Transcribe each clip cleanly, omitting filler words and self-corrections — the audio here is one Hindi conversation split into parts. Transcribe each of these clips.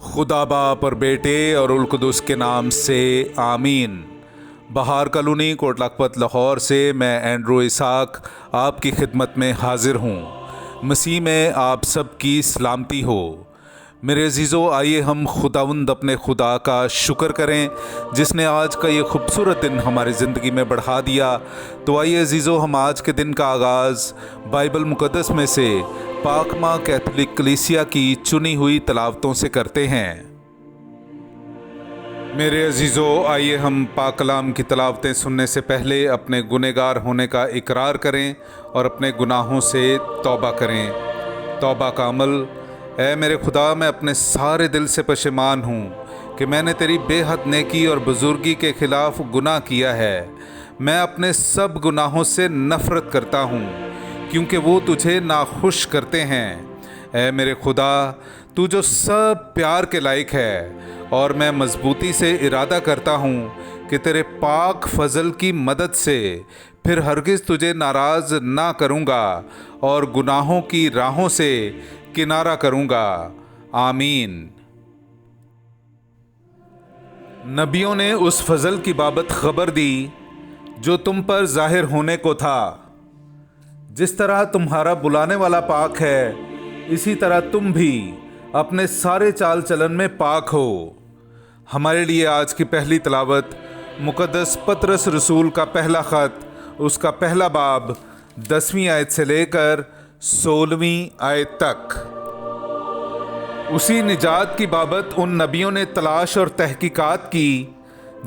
खुदा बाप और बेटे और उल कुदुस के नाम से आमीन। बहार कॉलोनी कोट लखपत लाहौर से मैं एंड्रू इसाक आपकी खिदमत में हाजिर हूँ। मसीह में आप सब की सलामती हो। मेरे अजीज़ों, आइए हम खुदावंद अपने खुदा का शुक्र करें जिसने आज का ये खूबसूरत दिन हमारी ज़िंदगी में बढ़ा दिया। तो आइए अजीज़ों, हम आज के दिन का आगाज़ बाइबल मुक़द्दस में से पाक माँ कैथोलिक कलीसिया की चुनी हुई तलावतों से करते हैं। मेरे अजीज़ों, आइए हम पाक कलाम की तलावतें सुनने से पहले अपने गुनहगार होने का इकरार करें और अपने गुनाहों से तौबा करें। तौबा का अमल। ऐ मेरे खुदा, मैं अपने सारे दिल से पशेमान हूँ कि मैंने तेरी बेहद नेकी और बुजुर्गी के ख़िलाफ़ गुनाह किया है। मैं अपने सब गुनाहों से नफ़रत करता हूँ क्योंकि वो तुझे नाखुश करते हैं। ऐ मेरे खुदा, तू जो सब प्यार के लायक है, और मैं मजबूती से इरादा करता हूँ कि तेरे पाक फजल की मदद से फिर हरगिज़ तुझे नाराज़ ना करूँगा और गुनाहों की राहों से किनारा करूँगा। आमीन। नबियों ने उस फजल की बाबत खबर दी जो तुम पर जाहिर होने को था। जिस तरह तुम्हारा बुलाने वाला पाक है, इसी तरह तुम भी अपने सारे चाल चलन में पाक हो। हमारे लिए आज की पहली तलावत मुक़द्दस पतरस रसूल का पहला ख़त, उसका पहला बाब 10वीं आयत से लेकर 16वीं आयत तक। उसी निजात की बाबत उन नबियों ने तलाश और तहकीकात की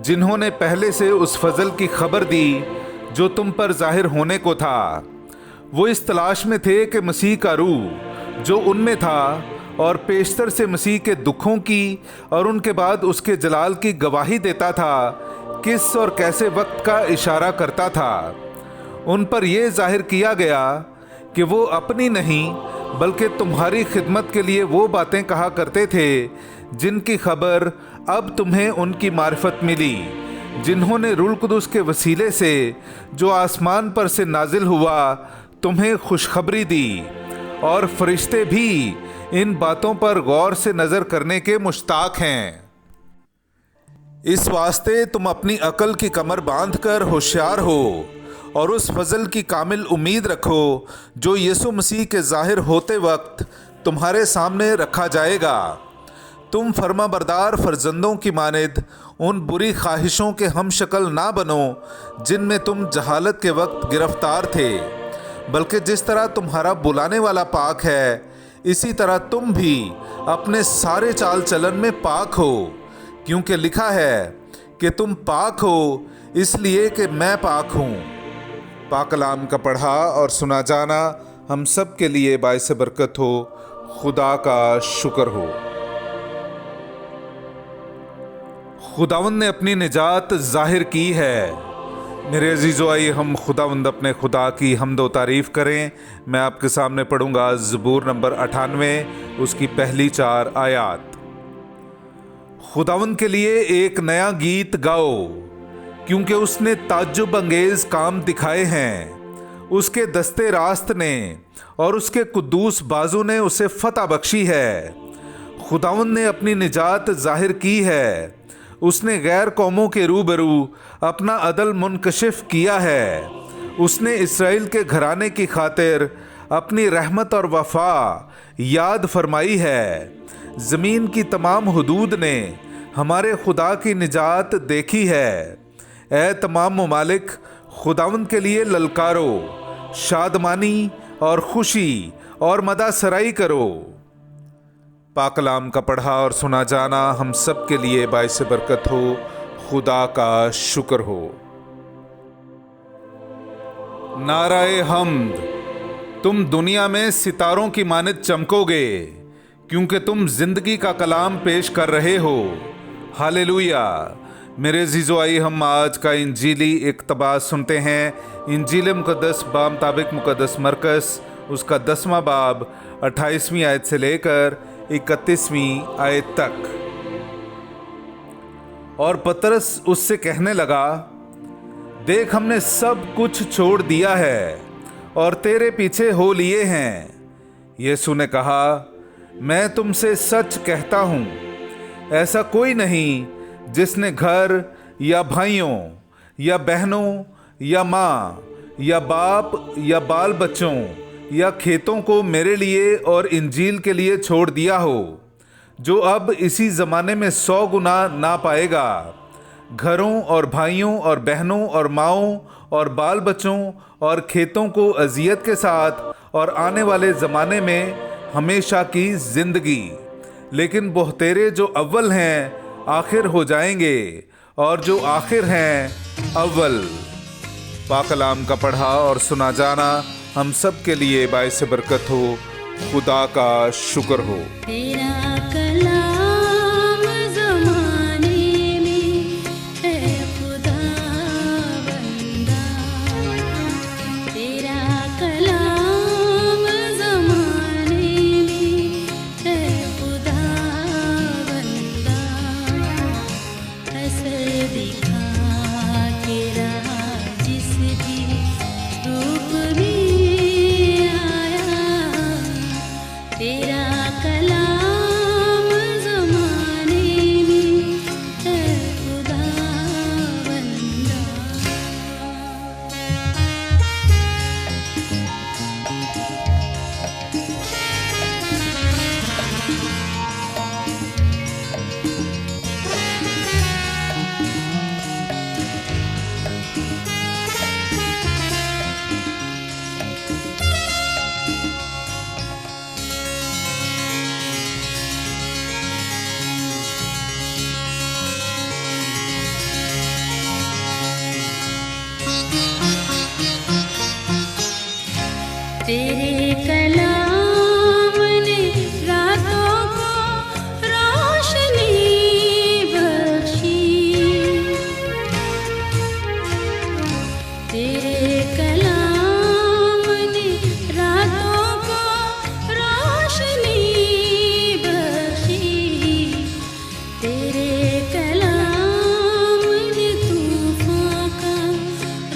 जिन्होंने पहले से उस फजल की खबर दी जो तुम पर जाहिर होने को था। वो इस तलाश में थे कि मसीह का रूह जो उनमें था और पेशतर से मसीह के दुखों की और उनके बाद उसके जलाल की गवाही देता था, किस और कैसे वक्त का इशारा करता था। उन पर यह जाहिर किया गया कि वो अपनी नहीं बल्कि तुम्हारी खिदमत के लिए वो बातें कहा करते थे जिनकी खबर अब तुम्हें उनकी मारिफत मिली, जिन्होंने रूह कुदुस के वसीले से जो आसमान पर से नाजिल हुआ तुम्हें खुशखबरी दी। और फरिश्ते भी इन बातों पर गौर से नज़र करने के मुश्ताक हैं। इस वास्ते तुम अपनी अकल की कमर बांधकर होशियार हो और उस फजल की कामिल उम्मीद रखो जो यीशु मसीह के जाहिर होते वक्त तुम्हारे सामने रखा जाएगा। तुम फर्माबरदार फर्जंदों की मानिद उन बुरी ख्वाहिशों के हम शक्ल ना बनो जिनमें तुम जहालत के वक्त गिरफ्तार थे, बल्कि जिस तरह तुम्हारा बुलाने वाला पाक है, इसी तरह तुम भी अपने सारे चाल चलन में पाक हो, क्योंकि लिखा है कि तुम पाक हो इसलिए कि मैं पाक हूँ। पाक कलाम का पढ़ा और सुना जाना हम सब के लिए बाइस बरकत हो। खुदा का शुक्र हो। खुदावंद ने अपनी निजात जाहिर की है। मेरे अजीज़ों, आइए हम खुदावंद अपने खुदा की हम्द व तारीफ़ करें। मैं आपके सामने पढ़ूंगा ज़बूर नंबर 98, उसकी पहली 4 आयात। खुदावंद के लिए एक नया गीत गाओ, क्योंकि उसने ताज्जुब अंगेज़ काम दिखाए हैं। उसके दस्ते रास्त ने और उसके कुद्दूस बाजू ने उसे फतह बख्शी है। खुदावंद ने अपनी निजात जाहिर की है। उसने गैर कौमों के रूबरू अपना अदल मुनकशिफ किया है। उसने इस्राएल के घराने की खातिर अपनी रहमत और वफा याद फरमाई है। ज़मीन की तमाम हुदूद ने हमारे खुदा की निजात देखी है। ऐ तमाम ममालिक, खुदावंद के लिए ललकारो, शादमानी और खुशी और मदा सराई करो। पाक कलाम का पढ़ा और सुना जाना हम सब के लिए बाइस बरकत हो। खुदा का शुक्र हो। नाराए हम्द। तुम दुनिया में सितारों की मानिद चमकोगे, क्योंकि तुम जिंदगी का कलाम पेश कर रहे हो। हालेलुया। मेरे अजीज़ों, आइए हम आज का इंजीली इक़्तिबास सुनते हैं। इंजील मुक़द्दस बामुताबिक मुक़द्दस मरकस, उसका 10वां बाब 28वीं आयत से लेकर 31वीं आयत तक। और पतरस उससे कहने लगा, देख, हमने सब कुछ छोड़ दिया है और तेरे पीछे हो लिए हैं। यीशु ने कहा, मैं तुमसे सच कहता हूँ ऐसा कोई नहीं जिसने घर या भाइयों या बहनों या माँ या बाप या बाल बच्चों या खेतों को मेरे लिए और इंजील के लिए छोड़ दिया हो, जो अब इसी ज़माने में 100 गुना ना पाएगा। घरों और भाइयों और बहनों और माँओं और बाल बच्चों और खेतों को अजियत के साथ और आने वाले ज़माने में हमेशा की ज़िंदगी। लेकिन बहुतेरे जो अव्वल हैं आखिर हो जाएंगे, और जो आखिर हैं अव्वल। पाक कलाम का पढ़ा और सुना जाना हम सब के लिए बाइस बरकत हो। खुदा का शुक्र हो। तेरा कलाम ज़माने में है खुदा बंदा, तेरा कलाम ज़माने में है खुदा बंदा। असर दिखा के रहा जिस भी रूप में आया, तेरा कलाम ज़माने में है खुदा बंदा। तेरे कलाम ने रातों को रोशनी बख्शी, तेरे कलाम ने रातों को रोशनी बख्शी, तेरे कलाम ने तूफान का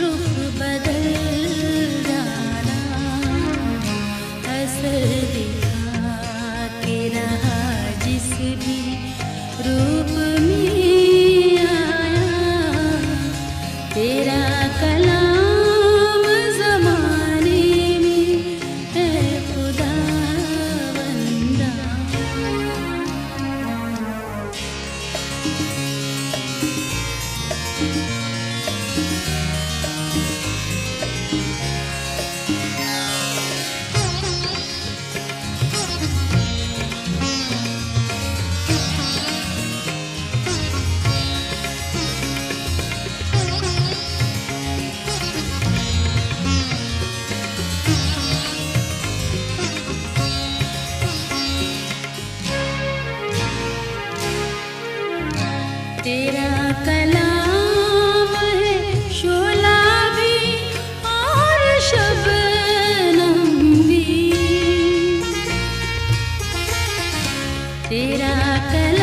रुख बदल डाला। असर दिखा के रहा जिस भी रूप में आया, तेरा कलाम ज़माने में है खुदा बंदा। तेरा कलाम है शोला भी और शबनम भी, तेरा कलाम